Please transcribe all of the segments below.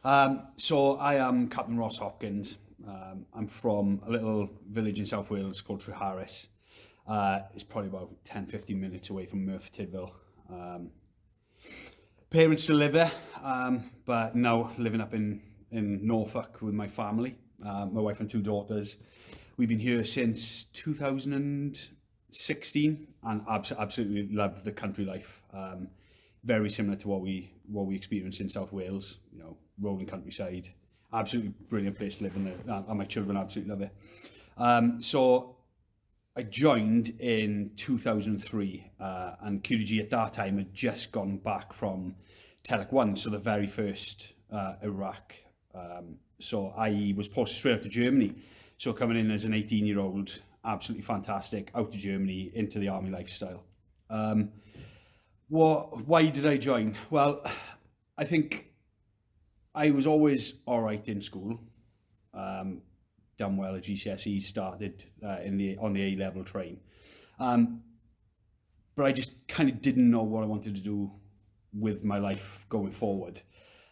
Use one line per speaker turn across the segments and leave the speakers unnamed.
So I am Captain Ross Hopkins. I'm from a little village in South Wales called Treharris. It's probably about 10-15 minutes away from Merthyr Tydfil. Parents still live there, but now living up in Norfolk with my family, my wife and two daughters. We've been here since 2016 and absolutely love the country life. Very similar to what we experience in South Wales, rolling countryside. Absolutely brilliant place to live in there, and my children absolutely love it. So I joined in 2003, and QDG at that time had just gone back from Telek 1, so the very first Iraq. So I was posted straight out to Germany. So coming in as an 18-year-old, absolutely fantastic, out to Germany, into the army lifestyle. Why did I join? Well, I think I was always all right in school. Done well at GCSE, started on the A-level train. But I just kind of didn't know what I wanted to do with my life going forward.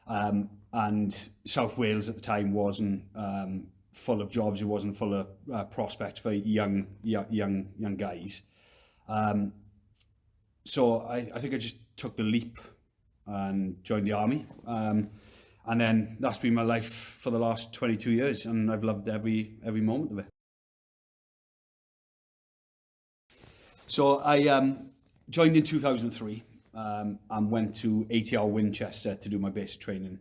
And South Wales at the time wasn't full of jobs. It wasn't full of prospects for young guys. So I think I just took the leap and joined the army. And then that's been my life for the last 22 years, and I've loved every moment of it. So I joined in 2003 and went to ATR Winchester to do my basic training.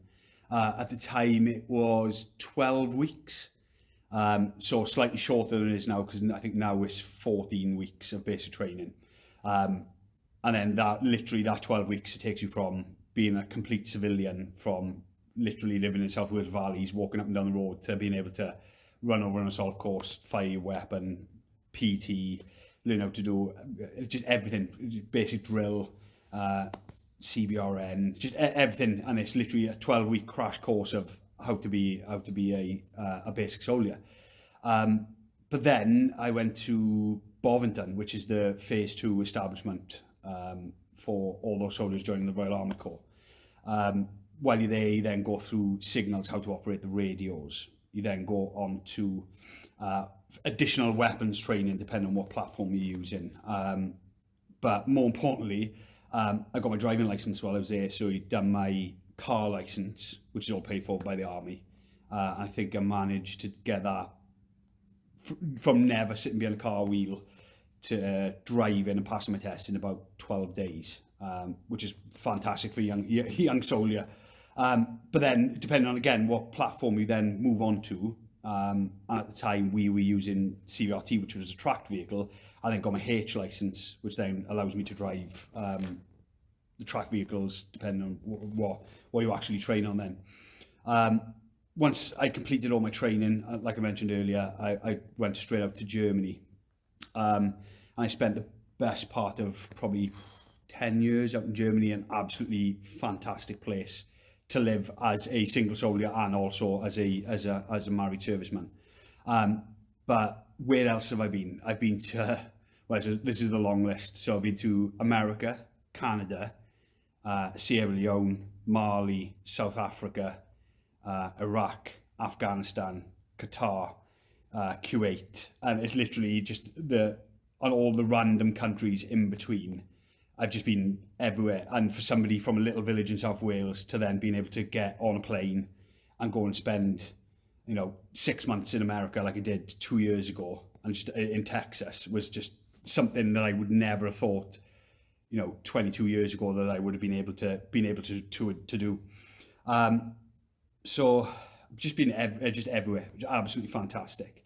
At the time, it was 12 weeks, so slightly shorter than it is now, because I think now it's 14 weeks of basic training. And then that 12 weeks, it takes you from being a complete civilian, from literally living in South Wales valleys, walking up and down the road, to being able to run over an assault course, fire your weapon, PT, learn how to do just everything, basic drill, CBRN, just everything. And it's literally a 12-week crash course of how to be a basic soldier. But then I went to Bovington, which is the phase 2 establishment for all those soldiers joining the Royal Army Corps. While you're there, you then go through signals, how to operate the radios. You then go on to additional weapons training, depending on what platform you're using. But more importantly, I got my driving license while I was there. So I'd done my car license, which is all paid for by the army. I think I managed to get that from never sitting behind a car wheel to driving and passing my test in about 12 days, which is fantastic for a young soldier. But then, depending on, again, what platform you then move on to, and at the time we were using CVRT, which was a tracked vehicle. I then got my H license, which then allows me to drive the tracked vehicles, depending on what you actually train on then. Once I completed all my training, like I mentioned earlier, I went straight out to Germany. And I spent the best part of probably 10 years out in Germany, an absolutely fantastic place to live as a single soldier and also as a married serviceman. But where else have I been? I've been to, this is the long list. So I've been to America, Canada, Sierra Leone, Mali, South Africa, Iraq, Afghanistan, Qatar, Kuwait, and it's literally just on all the random countries in between. I've just been everywhere. And for somebody from a little village in South Wales to then being able to get on a plane and go and spend 6 months in America, like I did 2 years ago, and just in Texas, was just something that I would never have thought 22 years ago that I would have been able to do. So just been just everywhere, which is absolutely fantastic.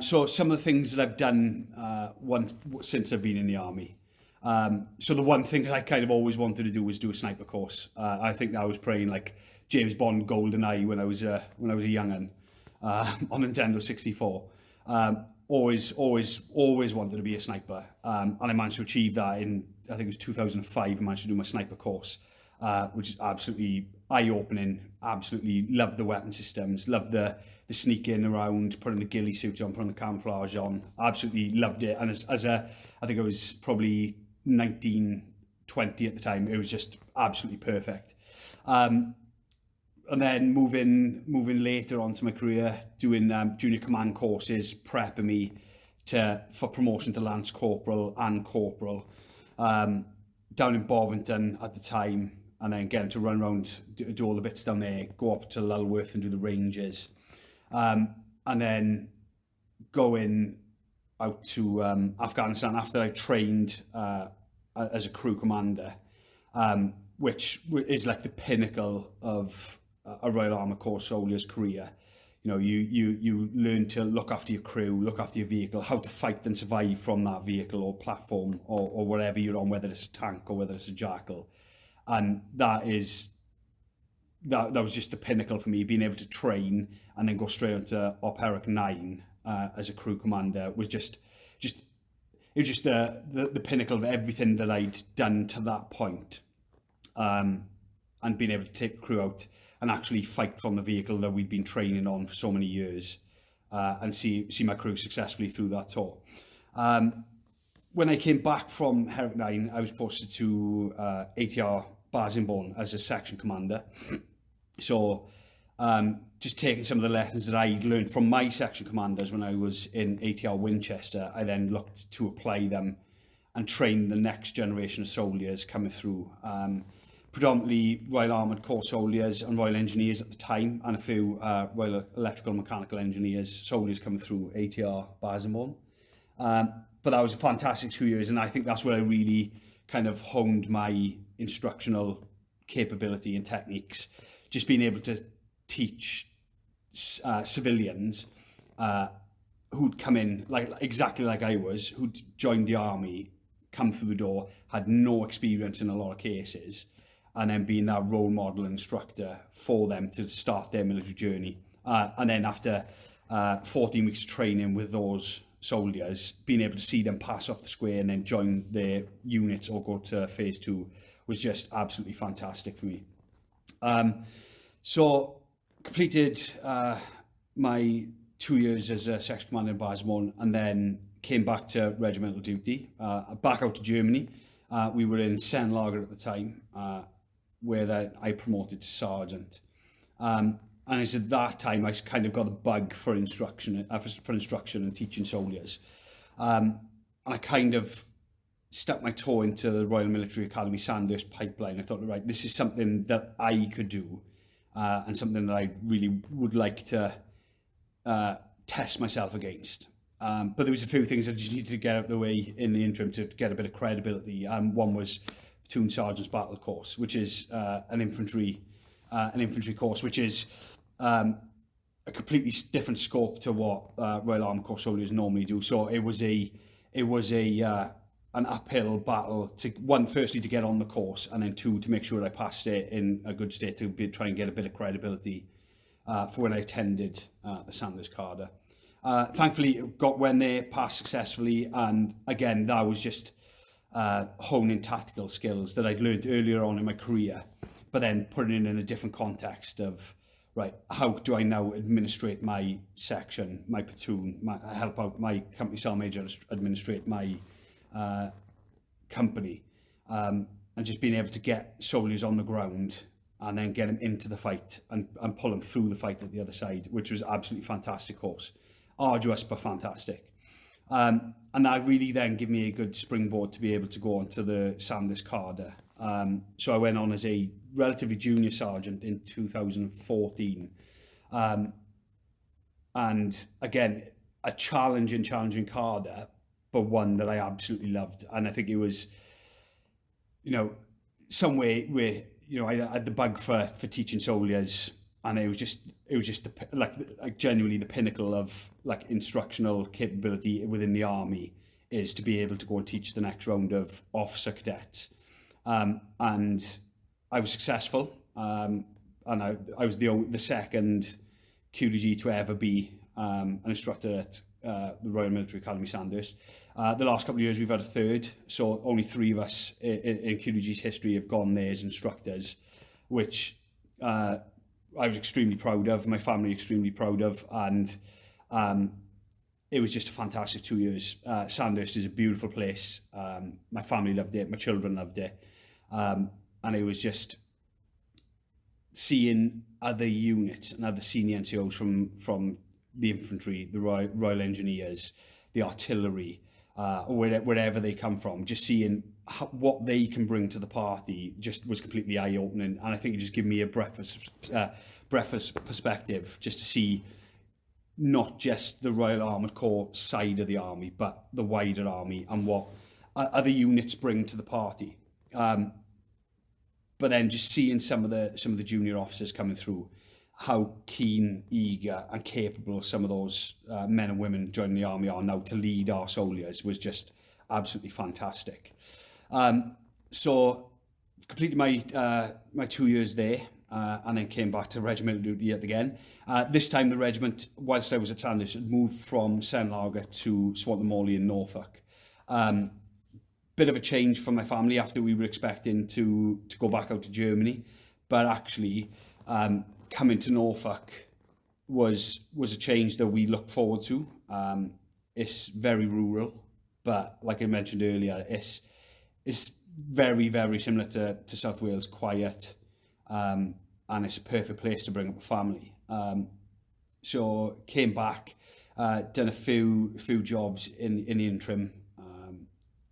So some of the things that I've done since I've been in the army. So the one thing that I kind of always wanted to do was do a sniper course. I think I was playing like James Bond GoldenEye when I was a young'un on Nintendo 64. Always wanted to be a sniper, and I managed to achieve that in, I think it was 2005. I managed to do my sniper course, which is absolutely eye-opening. Absolutely loved the weapon systems, loved the sneaking around, putting the ghillie suit on, putting the camouflage on. Absolutely loved it. And I think I was probably 19, 20 at the time. It was just absolutely perfect. and then moving later on to my career, doing junior command courses, prepping me for promotion to Lance Corporal and Corporal, down in Bovington at the time, and then getting to run around, do all the bits down there, go up to Lulworth and do the ranges, and then going out to Afghanistan after I trained as a crew commander, which is like the pinnacle of a Royal Armoured Corps soldier's career. You know, you learn to look after your crew, look after your vehicle, how to fight and survive from that vehicle or platform or whatever you're on, whether it's a tank or whether it's a jackal. And that was just the pinnacle for me, being able to train and then go straight onto Op Eric 9 as a crew commander was just it was just the pinnacle of everything that I'd done to that point. And being able to take the crew out and actually fight from the vehicle that we'd been training on for so many years, and see my crew successfully through that tour. When I came back from Herrick 9, I was posted to ATR Basingbourne as a section commander. So just taking some of the lessons that I learned from my section commanders when I was in ATR Winchester, I then looked to apply them and train the next generation of soldiers coming through. Predominantly Royal Armoured Corps soldiers and Royal Engineers at the time, and a few Royal Electrical and Mechanical Engineers, soldiers coming through ATR Basingbourne. But that was a fantastic 2 years, and I think that's where I really kind of honed my instructional capability and techniques. Just being able to teach civilians who'd come in exactly like I was, who'd joined the army, come through the door, had no experience in a lot of cases, and then being that role model instructor for them to start their military journey. And then after 14 weeks of training with those soldiers, being able to see them pass off the square and then join their units or go to phase 2 was just absolutely fantastic for me. So completed my 2 years as a section commander in Basingbourne, and then came back to regimental duty, back out to Germany. We were in Senlager at the time, where I promoted to sergeant. And it's at that time I kind of got a bug for instruction and teaching soldiers. And I kind of stuck my toe into the Royal Military Academy Sandhurst pipeline. I thought, right, this is something that I could do, and something that I really would like to test myself against. But there was a few things I just needed to get out of the way in the interim to get a bit of credibility. One was Platoon Sergeant's Battle Course, which is an infantry course, which is a completely different scope to what Royal Armoured Corps soldiers normally do. So it was an uphill battle to firstly to get on the course, and then two, to make sure that I passed it in a good state to try and get a bit of credibility for when I attended the Sandhurst Carder. Thankfully, went there, passed successfully, and again, that was just honing tactical skills that I'd learned earlier on in my career, but then putting it in a different context of, right, how do I now administrate my section, my platoon, help out my company sergeant major administrate my company, and just being able to get soldiers on the ground and then get them into the fight and pull them through the fight at the other side, which was absolutely fantastic course. Arduous but fantastic. And that really then gave me a good springboard to be able to go on to the Sandhurst Carder. So I went on as a relatively junior sergeant in 2014. And again, a challenging Carder, but one that I absolutely loved. And I think it was, some way where, I had the bug for teaching soldiers, and it was just genuinely the pinnacle of instructional capability within the army is to be able to go and teach the next round of officer cadets. And I was successful, and I was the second QDG to ever be an instructor at the Royal Military Academy Sandhurst. The last couple of years we've had a third, so only 3 of us in QDG's history have gone there as instructors, which I was extremely proud of, my family extremely proud of, and it was just a fantastic 2 years. Sandhurst is a beautiful place. My family loved it, my children loved it, and it was just seeing other units and other senior NCOs from the infantry, the Royal Engineers, the artillery, or wherever they come from, just seeing what they can bring to the party just was completely eye-opening, and I think it just gave me a breathless perspective just to see not just the Royal Armoured Corps side of the army, but the wider army and what other units bring to the party. But then just seeing some of the junior officers coming through, how keen, eager and capable some of those men and women joining the army are now to lead our soldiers was just absolutely fantastic. So completed my 2 years there, and then came back to regimental duty yet again. This time the regiment, whilst I was at Sandhurst, had moved from Senlager to Swanton Morley in Norfolk. Bit of a change for my family after we were expecting to go back out to Germany, but actually coming to Norfolk was a change that we looked forward to. It's very rural, but like I mentioned earlier, it's very, very similar to South Wales, quiet, and it's a perfect place to bring up a family. So came back, done a few jobs in the interim,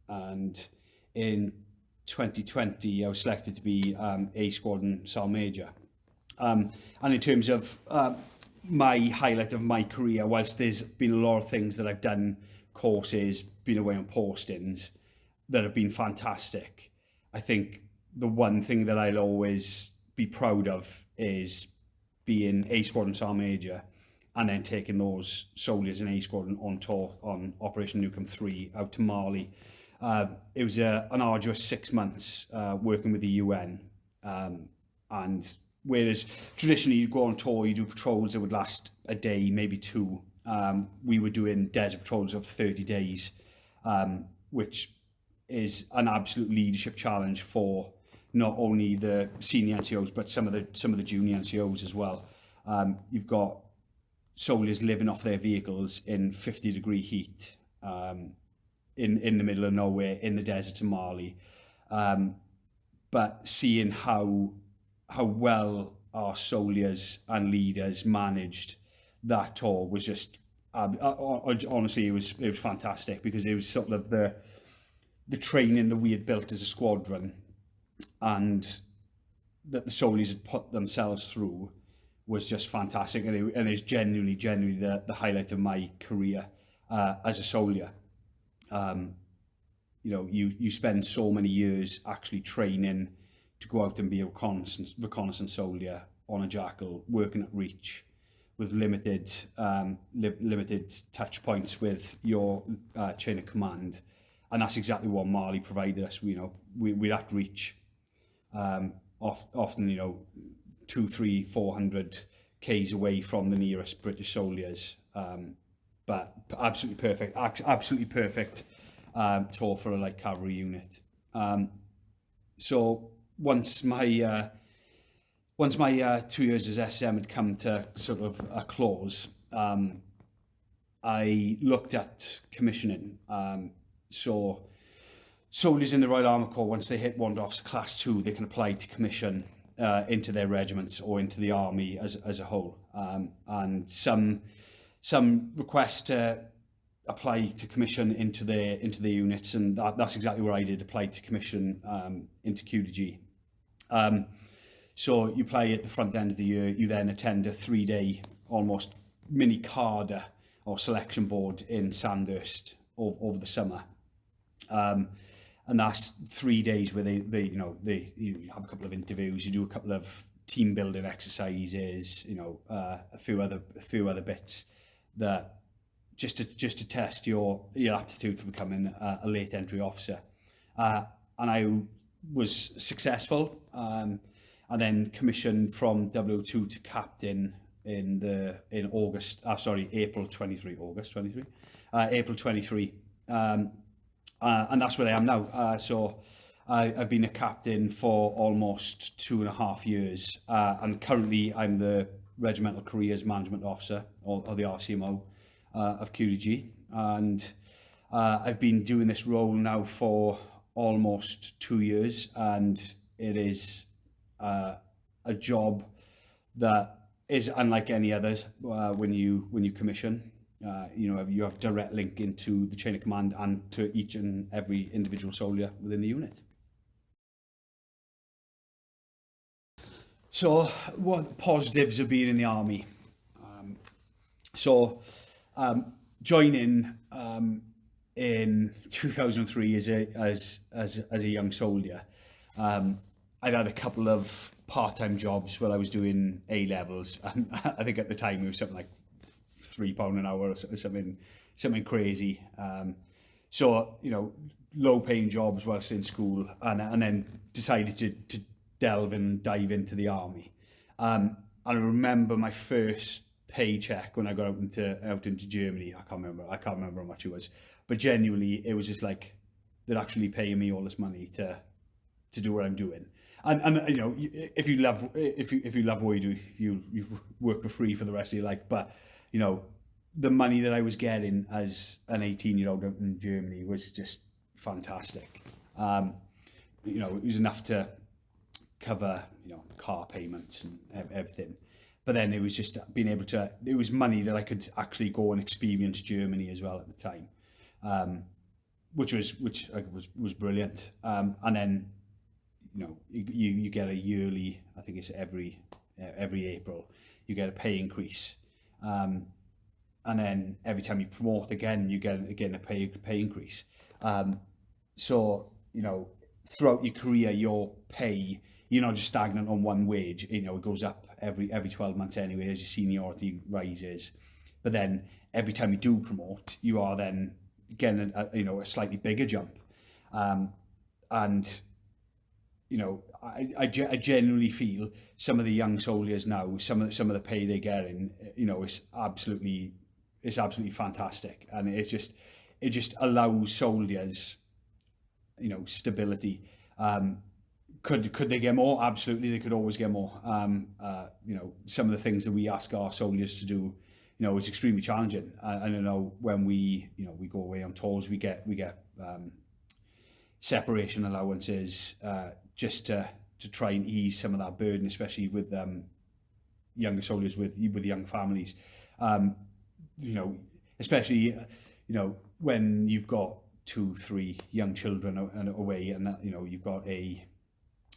and in 2020 I was selected to be A Squadron Sergeant Major. And in terms of my highlight of my career, whilst there's been a lot of things that I've done, courses, been away on postings, that have been fantastic, I think the one thing that I'll always be proud of is being A Squadron Sergeant Major and then taking those soldiers in A Squadron on tour on Operation Newcomb 3 out to Mali. It was an arduous 6 months working with the UN, and whereas traditionally you go on tour, you do patrols that would last a day, maybe two, we were doing desert patrols of 30 days, which is an absolute leadership challenge for not only the senior NCOs but some of the junior NCOs as well. You've got soldiers living off their vehicles in 50-degree heat, in the middle of nowhere in the desert of Mali, but seeing how well our soldiers and leaders managed that tour was just honestly it was fantastic, because it was sort of the training that we had built as a squadron and that the soldiers had put themselves through was just fantastic, and it's genuinely the highlight of my career as a soldier. You know, you spend so many years actually training to go out and be a reconnaissance soldier on a jackal, working at reach with limited touch points with your chain of command, and that's exactly what Mali provided us. You know, we're at reach, often 200, 300, 400 k's away from the nearest British soldiers, but absolutely perfect tour for a light cavalry unit. So once my 2 years as SM had come to sort of a close, I looked at commissioning. So soldiers in the Royal Armoured Corps, once they hit Warrant Officer Class 2, they can apply to commission into their regiments or into the army as a whole. And some requests to apply to commission into the units, and that's exactly what I did, apply to commission into QDG. So you apply at the front end of the year, you then attend a 3-day almost mini cadre or selection board in Sandhurst over the summer. And that's 3 days where you have a couple of interviews, you do a couple of team building exercises, a few other bits that just to test your aptitude for becoming a late entry officer. And I was successful, and then commissioned from 002 to captain in April 23. April 23. And that's where I am now. So I've been a captain for almost 2.5 years, and currently I'm the Regimental Careers Management Officer, or the RCMO of QDG, and I've been doing this role now for almost 2 years, and it is a job that is unlike any others. When you commission, you have direct link into the chain of command and to each and every individual soldier within the unit. So, what positives of being in the army? So, joining in 2003 as a young soldier, I'd had a couple of part-time jobs while I was doing A levels, and I think at the time it was something like £3 an hour or something crazy. So low-paying jobs whilst in school, and then decided to delve and dive into the army. And I remember my first paycheck when I got out into Germany. I can't remember how much it was, but genuinely it was just like they're actually paying me all this money to do what I'm doing. And if you love what you do, you work for free for the rest of your life. But the money that I was getting as an 18-year-old out in Germany was just fantastic. It was enough to cover car payments and everything. But then it was just being able to, it was money that I could actually go and experience Germany as well at the time, which was brilliant. And then you get a yearly, I think it's every April, you get a pay increase. And then every time you promote again, you get a pay increase. So throughout your career, your pay, you're not just stagnant on one wage. It goes up every 12 months anyway as your seniority rises. But then every time you do promote, you are then getting a slightly bigger jump. And I genuinely feel some of the young soldiers now, some of the pay they're getting, is absolutely fantastic, and it just allows soldiers stability. Could they get more? Absolutely, they could always get more. Some of the things that we ask our soldiers to do, is extremely challenging. I don't know, when we go away on tours, we get separation allowances, just to try and ease some of that burden, especially with younger soldiers with young families. Especially when you've got 2-3 young children away, and you've got a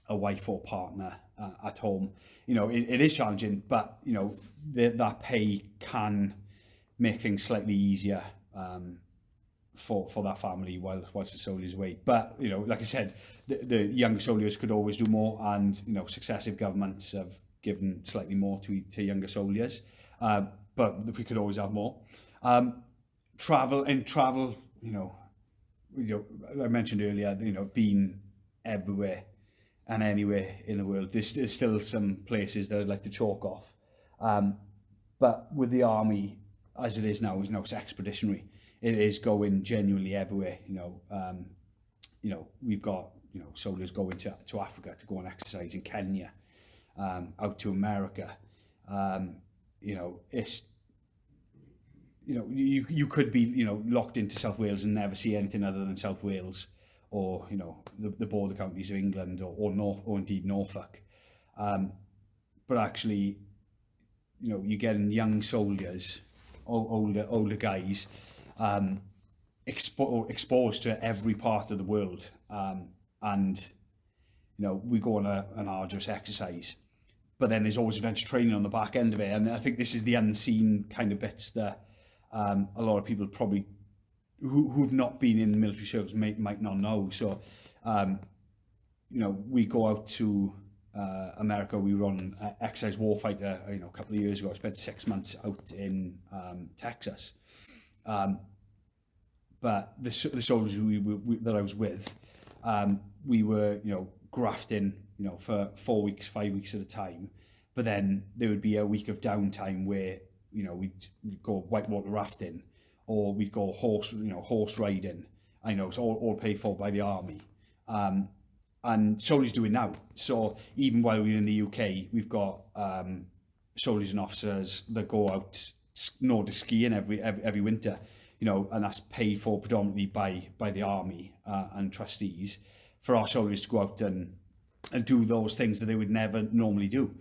wife or partner at home. It is challenging, but that pay can make things slightly easier for that family whilst the soldier's away. But like I said, the younger soldiers could always do more, and successive governments have given slightly more to younger soldiers, but we could always have more. Travel, I mentioned earlier, being everywhere and anywhere in the world. There's still some places that I'd like to chalk off, but with the army as it is now, it's expeditionary. It is going genuinely everywhere. We've got soldiers going to Africa to go and exercise in Kenya, out to America. It's you could be locked into South Wales and never see anything other than South Wales, or the border counties of England, or indeed Norfolk. But actually, you're getting young soldiers, older guys, exposed to every part of the world, and we go on an arduous exercise, but then there's always adventure training on the back end of it. And I think this is the unseen kind of bits that a lot of people probably who've not been in military circles might not know. So we go out to America. We were on exercise warfighter a couple of years ago. I spent 6 months out in Texas. But the soldiers that I was with, we were grafting for 4 weeks, 5 weeks at a time. But then there would be a week of downtime where we'd go whitewater rafting, or we'd go horse riding. It's all paid for by the army. And soldiers do it now. So even while we're in the UK, we've got soldiers and officers that go out Nordic skiing every winter, and that's paid for predominantly by the army and trustees, for our soldiers to go out and do those things that they would never normally do.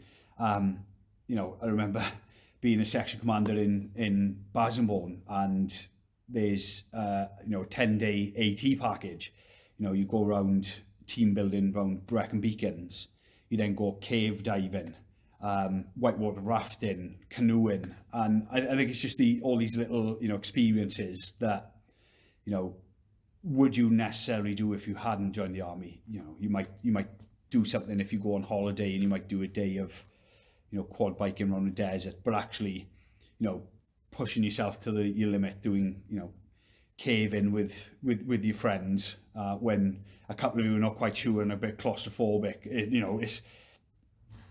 I remember being a section commander in Basenbourne, and there's a 10-day AT package. You go around team building around Brecon Beacons. You then go cave diving, whitewater rafting, canoeing, and I think it's just all these little experiences that would you necessarily do if you hadn't joined the army. You might do something if you go on holiday, and you might do a day of quad biking around the desert, but actually pushing yourself to your limit, doing caving with your friends when a couple of you are not quite sure and a bit claustrophobic.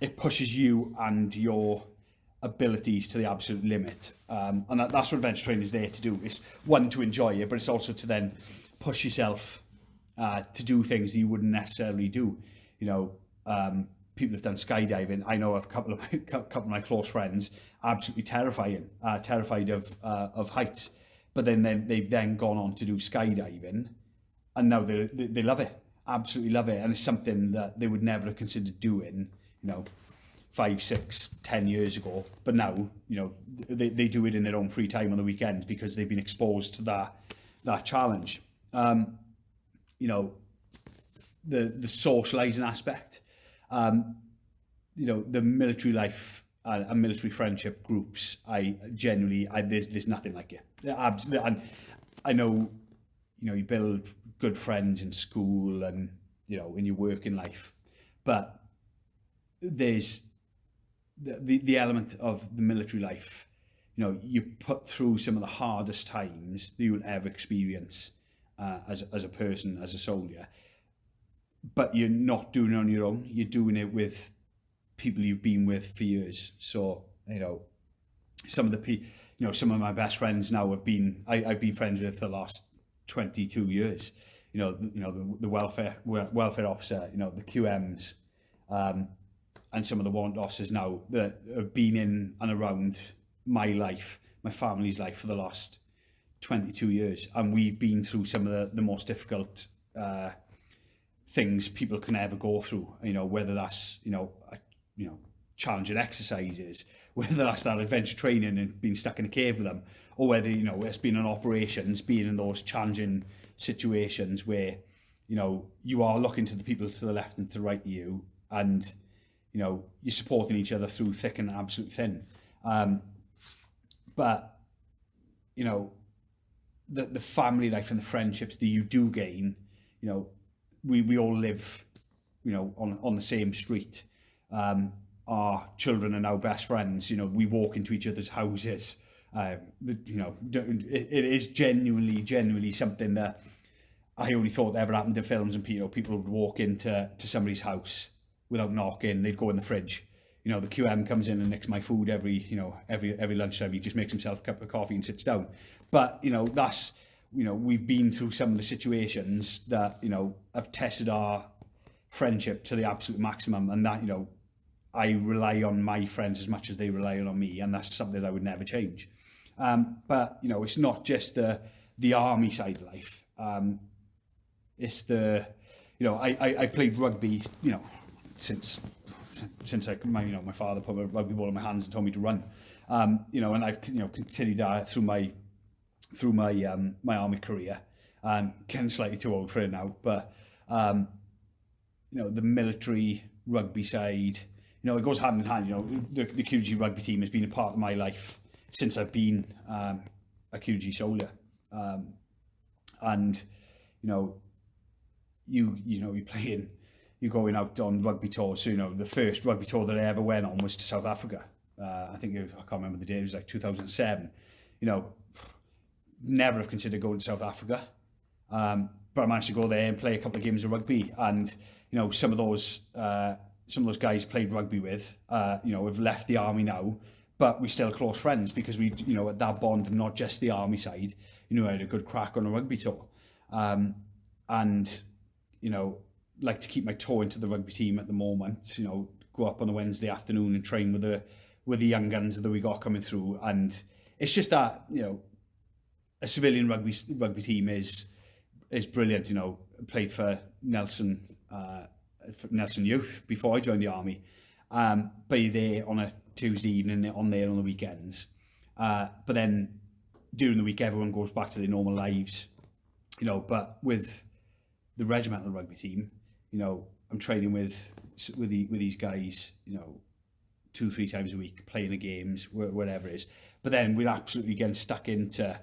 It pushes you and your abilities to the absolute limit, and that's what adventure training is there to do. It's one, to enjoy it, but it's also to then push yourself to do things that you wouldn't necessarily do. People have done skydiving. I know a couple of my close friends, absolutely terrified of heights, but then they've then gone on to do skydiving, and now they love it, absolutely love it, and it's something that they would never have considered doing 5, 6, 10 years ago, but now they do it in their own free time on the weekend because they've been exposed to that challenge. The socializing aspect, the military life and military friendship groups, there's nothing like it. Absolutely. And I know you build good friends in school and in your working life, but there's the element of the military life. You put through some of the hardest times that you'll ever experience as a person, as a soldier, but you're not doing it on your own. You're doing it with people you've been with for years. So some of my best friends now I've been friends with for the last 22 years. The welfare officer, the QMs, and some of the warrant officers now that have been in and around my life, my family's life, for the last 22 years, and we've been through some of the most difficult things people can ever go through. Whether that's challenging exercises, whether that's that adventure training and being stuck in a cave with them, or whether it's been in operations, being in those challenging situations where you are looking to the people to the left and to the right of you, and you're supporting each other through thick and absolute thin. But the family life and the friendships that you do gain, we all live on the same street. Our children are now best friends. We walk into each other's houses. It is genuinely something that I only thought ever happened in films, and people would walk into somebody's house without knocking. They'd go in the fridge. The QM comes in and nicks my food every lunchtime. He just makes himself a cup of coffee and sits down. But that's we've been through some of the situations that have tested our friendship to the absolute maximum, and that I rely on my friends as much as they rely on me, and that's something that I would never change. But it's not just the army side of life. It's I've played rugby since my father put a rugby ball in my hands and told me to run, and I've continued that through my army career. Getting slightly too old for it now, but the military rugby side, it goes hand in hand. The QG rugby team has been a part of my life since I've been a QG soldier, and you're going out on rugby tours. So the first rugby tour that I ever went on was to South Africa. I can't remember the date. It was like 2007. Never have considered going to South Africa, but I managed to go there and play a couple of games of rugby. And some of those guys played rugby with, have left the army now, but we're still close friends because we, at that bond, not just the army side, I had a good crack on a rugby tour, and like to keep my toe into the rugby team at the moment. Go up on a Wednesday afternoon and train with the young guns that we got coming through, and it's just that a civilian rugby team is brilliant. Played for Nelson Youth before I joined the army, but you're there on Tuesday evening on there on the weekends. But then during the week, everyone goes back to their normal lives, but with the regimental rugby team, I'm training with these guys, 2-3 times a week, playing the games, whatever it is. But then we're absolutely getting stuck into,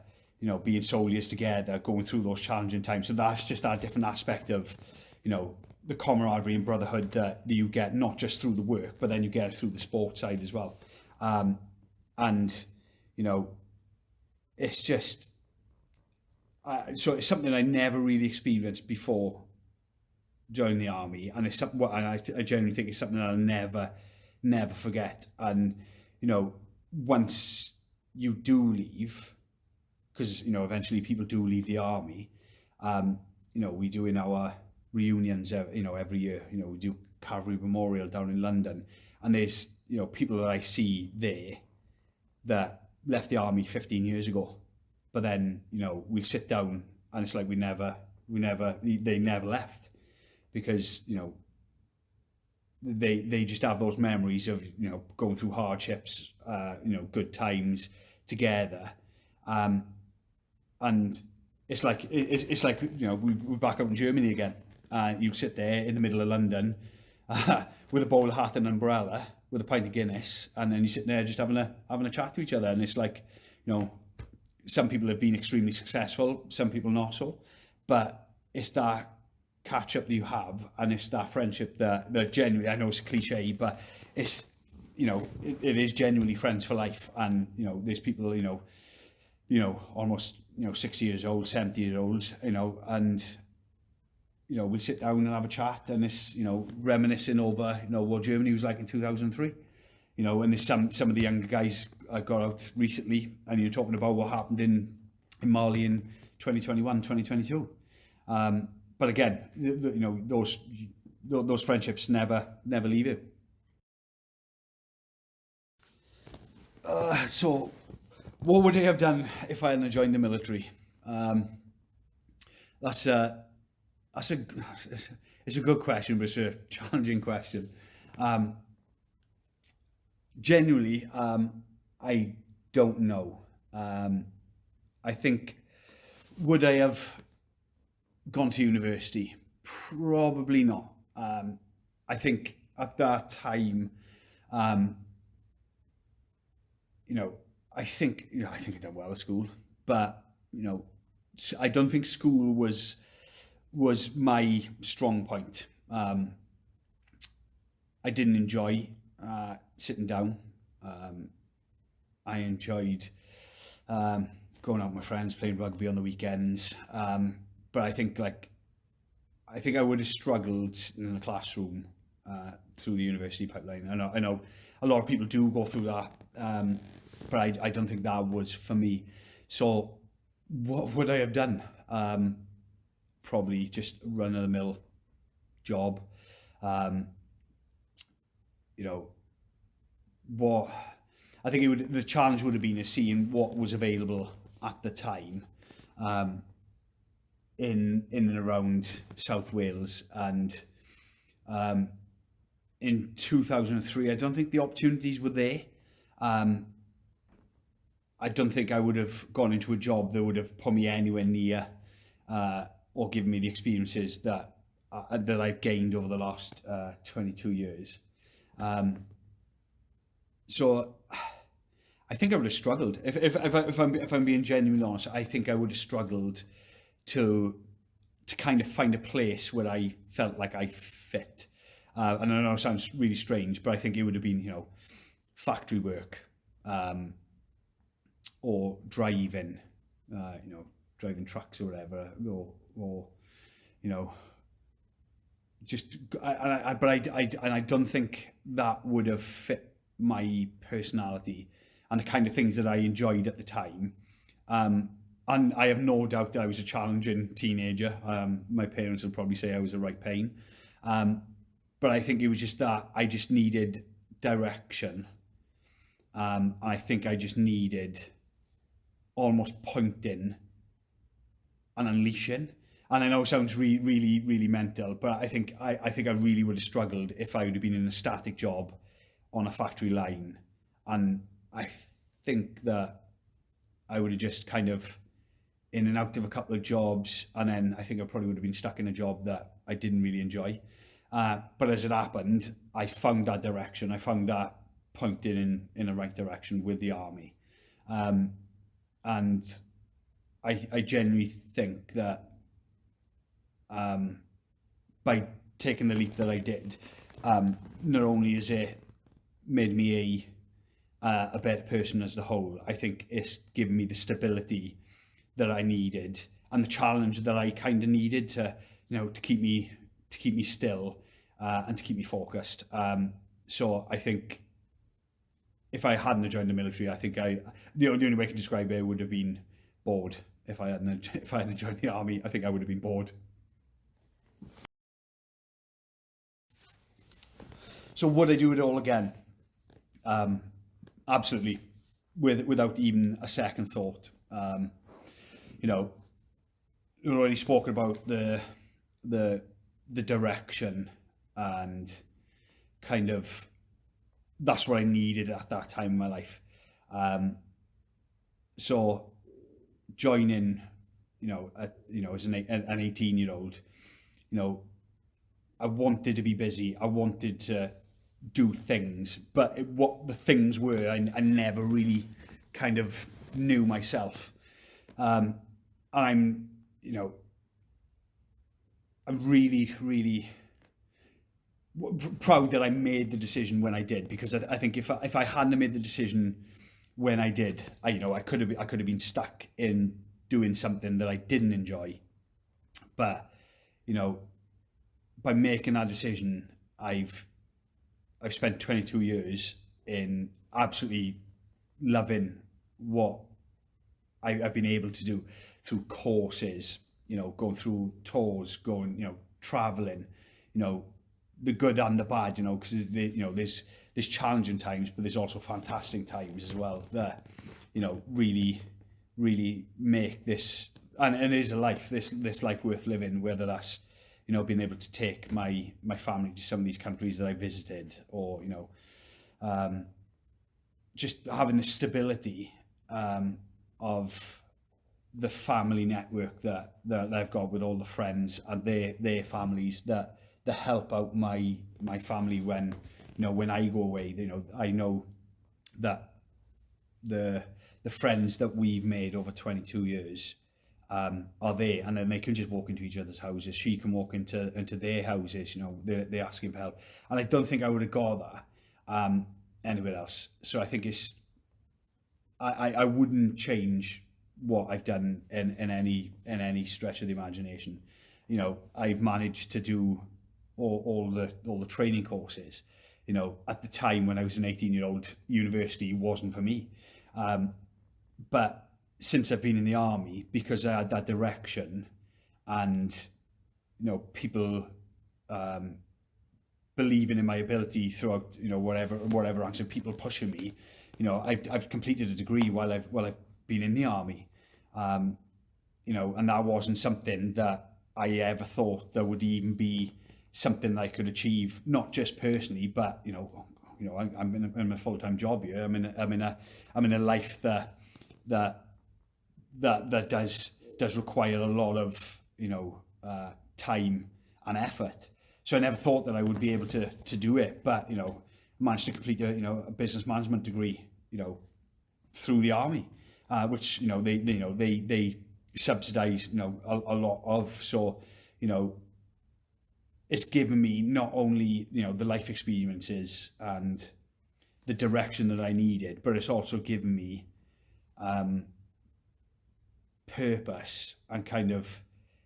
being soldiers together, going through those challenging times. So that's just that different aspect of, the camaraderie and brotherhood that you get, not just through the work, but then you get it through the sport side as well. And, it's just, so it's something I never really experienced before joining the army, and it's something, and I genuinely think it's something that I'll never forget. And once you do leave, because eventually people do leave the army, we do in our reunions, every year, we do Cavalry Memorial down in London, and there's people that I see there that left the army 15 years ago, but then we sit down and it's like they never left, because they just have those memories of going through hardships, good times together, and it's like we're back out in Germany again. You sit there in the middle of London with a bowler hat and an umbrella, with a pint of Guinness, and then you're sitting there just having a chat to each other. And it's like, some people have been extremely successful, some people not so, but it's that catch up that you have, and it's that friendship that genuinely, I know it's a cliche, but it's, it is genuinely friends for life. And there's people almost 60 years old, 70 years old, and we'll sit down and have a chat, and it's reminiscing over what Germany was like in 2003, and there's some of the younger guys I got out recently, and you're talking about what happened in Mali in 2021, 2022. But again, those friendships never leave you. So what would I have done if I hadn't joined the military? It's a good question, but it's a challenging question. Genuinely, I don't know. I think, would I have gone to university? Probably not. I think at that time, I think I done well at school, but I don't think school was my strong point. I didn't enjoy sitting down. I enjoyed going out with my friends, playing rugby on the weekends. But I think I would have struggled in the classroom through the university pipeline. I know a lot of people do go through that, but I don't think that was for me. So what would I have done? Probably just run-of-the-mill job. What I think the challenge would have been is seeing what was available at the time, in and around South Wales. And in 2003, I don't think the opportunities were there. I don't think I would have gone into a job that would have put me anywhere near or given me the experiences that I've gained over the last 22 years. So I think I would have struggled. If I'm being genuinely honest, I think I would have struggled to kind of find a place where I felt like I fit. And I know it sounds really strange, but I think it would have been, factory work, or driving, driving trucks or whatever, or just, I don't think that would have fit my personality and the kind of things that I enjoyed at the time. And I have no doubt that I was a challenging teenager. My parents would probably say I was a right pain. But I think it was just that I just needed direction. I think I just needed almost pointing and unleashing. And I know it sounds really mental, but I think I really would have struggled if I would have been in a static job on a factory line, And I think that I would have just kind of in and out of a couple of jobs, and then I think I probably would have been stuck in a job that I didn't really enjoy. But as it happened, I found that direction. I found that pointing in the right direction with the army. And I genuinely think that by taking the leap that I did, not only has it made me a better person as a whole, I think it's given me the stability that I needed and the challenge that I kind of needed to, to keep me still and to keep me focused. So I think if I hadn't joined the military, I think the only way I can describe it would have been bored. If I hadn't joined the army, I think I would have been bored. So would I do it all again? Absolutely, without even a second thought. You know, we've already spoken about the direction and kind of that's what I needed at that time in my life. So joining, as an 18-year-old, I wanted to be busy. I wanted to do things, but what the things were, I never really kind of knew myself. I'm really, really proud that I made the decision when I did, because I think if I hadn't made the decision when I did, I could have been stuck in doing something that I didn't enjoy. But by making that decision, I've spent 22 years in absolutely loving what I've been able to do through courses, going through tours, traveling, the good and the bad, because there's challenging times, but there's also fantastic times as well that, really, really make this, and it is a life, this life worth living, whether that's, being able to take my family to some of these countries that I visited, or, just having the stability of the family network that I've got with all the friends and their families that help out my family when when I go away. I know that the friends that we've made over 22 years are there, and then they can just walk into each other's houses. She can walk into their houses. They're asking for help, and I don't think I would have got that anywhere else. So I think I wouldn't change what I've done in any stretch of the imagination. I've managed to do all the training courses. At the time when I was an 18-year-old, university wasn't for me. But since I've been in the army, because I had that direction, and people believing in my ability throughout whatever ranks, and people pushing me, I've completed a degree while I've been in the army. And that wasn't something that I ever thought there would even be something I could achieve, not just personally, but I'm in a full-time job here. I'm in a life that does require a lot of time and effort. So I never thought that I would be able to do it, but managed to complete a business management degree through the army, which they subsidise a lot of. So it's given me not only the life experiences and the direction that I needed, but it's also given me purpose and kind of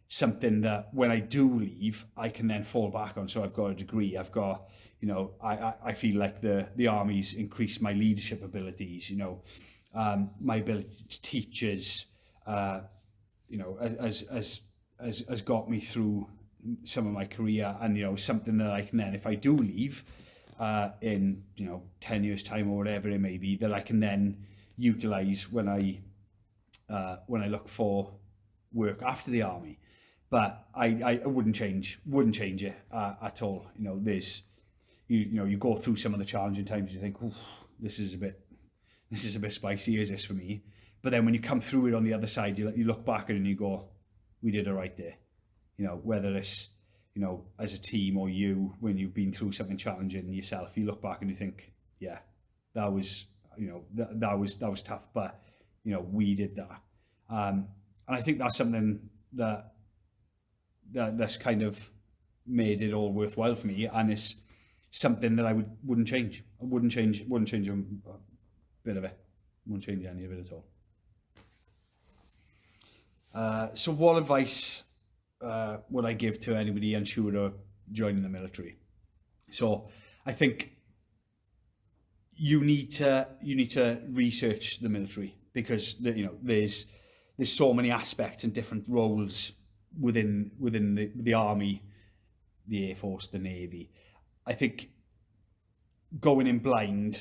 something that when I do leave, I can then fall back on. So I've got a degree. I've got I feel like the army's increased my leadership abilities. My ability to teach is has got me through some of my career, and something that I can then, if I do leave in 10 years time or whatever it may be, that I can then utilize when I look for work after the army. But I wouldn't change it at all. There's you go through some of the challenging times, you think, this is a bit this is a bit spicy, is this for me? But then when you come through it on the other side, you look back at it and you go, we did it right there. Whether it's, as a team or you, when you've been through something challenging yourself, you look back and you think, yeah, that was, that was tough, but, we did that. And I think that's something that's kind of made it all worthwhile for me, and it's something that I wouldn't change. I wouldn't change a bit of it. Wouldn't change any of it at all. So what advice would I give to anybody unsure of joining the military? So I think you need to research the military, because there's so many aspects and different roles within the Army, the Air Force, the Navy. I think going in blind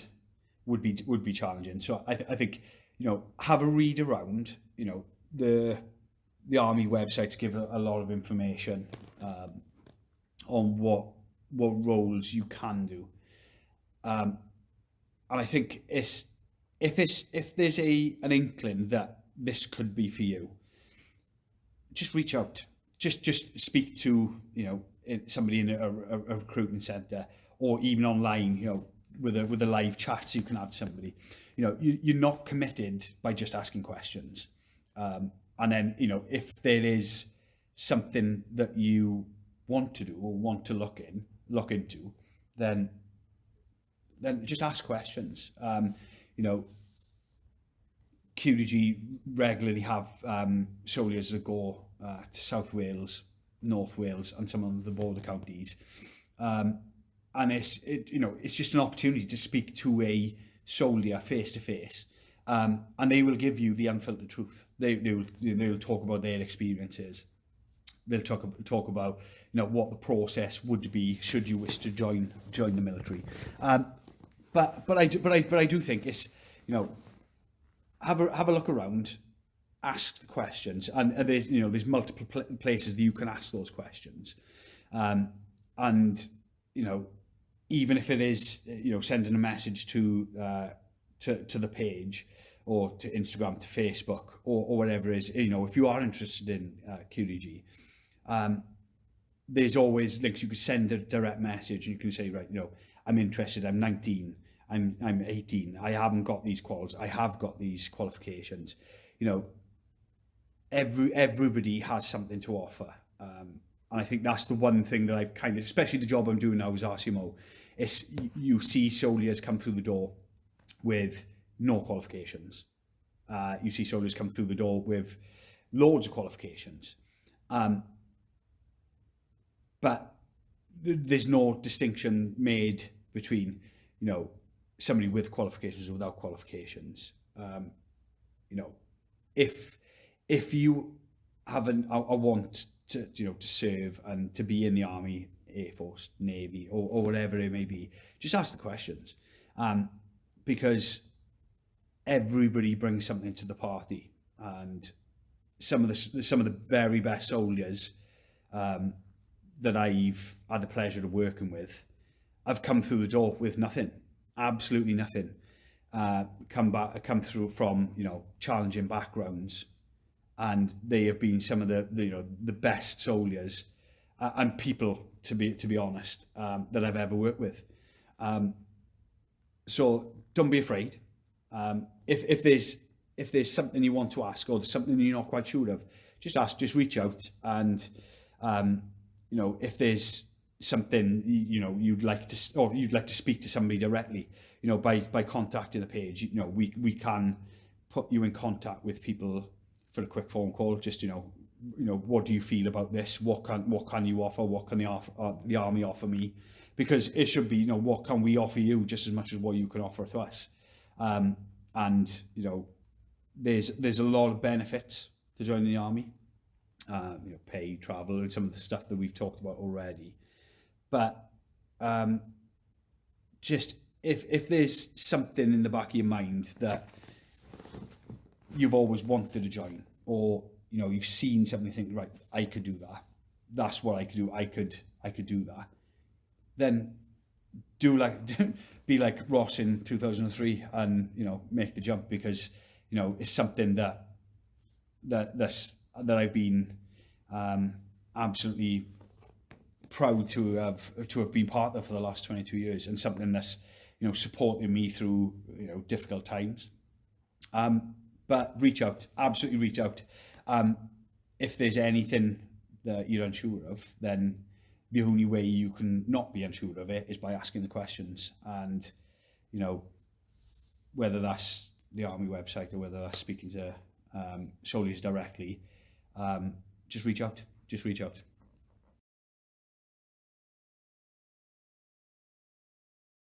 would be challenging. So I think have a read around. The Army websites give a lot of information on what roles you can do, and I think if there's an inkling that this could be for you, just reach out. Just speak to somebody in a recruitment centre, or even online. With a live chat, you can have somebody. You're not committed by just asking questions. And then, if there is something that you want to do or want to look into, then just ask questions. QDG regularly have soldiers that go to South Wales, North Wales, and some of the border counties, and it's just an opportunity to speak to a soldier face to face. And they will give you the unfiltered truth. They will talk about their experiences. They'll talk about what the process would be should you wish to join the military. But I do think it's have a look around, ask the questions, and there's multiple places that you can ask those questions, and even if it is sending a message to the page, or to Instagram, to Facebook, or whatever it is, if you are interested in QDG, there's always links. You can send a direct message and you can say, right, I'm interested, I'm 19, I'm 18, I haven't got these quals, I have got these qualifications. Everybody has something to offer, and I think that's the one thing that I've kind of, especially the job I'm doing now as RCMO, is you see soldiers come through the door with no qualifications. You see soldiers come through the door with loads of qualifications, but there's no distinction made between somebody with qualifications or without qualifications. If you have a want to serve and to be in the Army, Air Force, Navy, or whatever it may be, just ask the questions, because everybody brings something to the party, and some of the very best soldiers that I've had the pleasure of working with have come through the door with nothing, absolutely nothing. Come through from challenging backgrounds, and they have been some of the best soldiers and people, to be honest, that I've ever worked with. So don't be afraid. If there's something you want to ask, or there's something you're not quite sure of, just ask, just reach out, and if there's something you'd like to speak to somebody directly, by contacting the page, we can put you in contact with people for a quick phone call. Just what do you feel about this? What can you offer? What can the Army offer me? Because it should be what can we offer you just as much as what you can offer to us. And there's a lot of benefits to joining the Army, pay, travel, and some of the stuff that we've talked about already. But just if there's something in the back of your mind that you've always wanted to join, or you've seen something, think, right, I could do that, that's what I could do, I could do that, then do like be like Ross in 2003 and make the jump, because it's something that I've been absolutely proud to have been part of for the last 22 years, and something that's supported me through difficult times. But reach out, absolutely reach out. If there's anything that you're unsure of, then the only way you can not be unsure of it is by asking the questions. And whether that's the Army website or whether that's speaking to soldiers directly, just reach out.